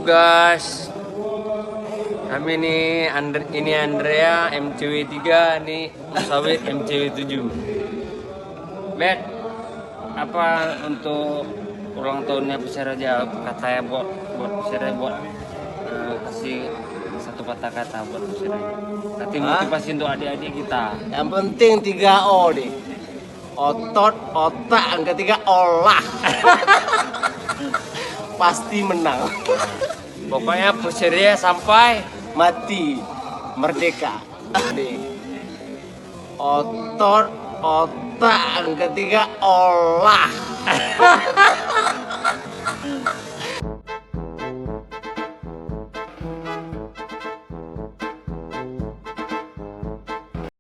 guys. Kami ini Andrea MCW 3, ini Sawit MCW 7. Bet, apa untuk ulang tahunnya Peser aja katanya buat Peser buat kasih satu kata-kata buat Peser aja. Nanti motivasi untuk adik-adik kita. Yang penting 3O deh. Otot, otak, yang ketiga olah. Pasti menang. Pokoknya Peser sampai Mati merdeka. Otot, otak, yang ketiga olah.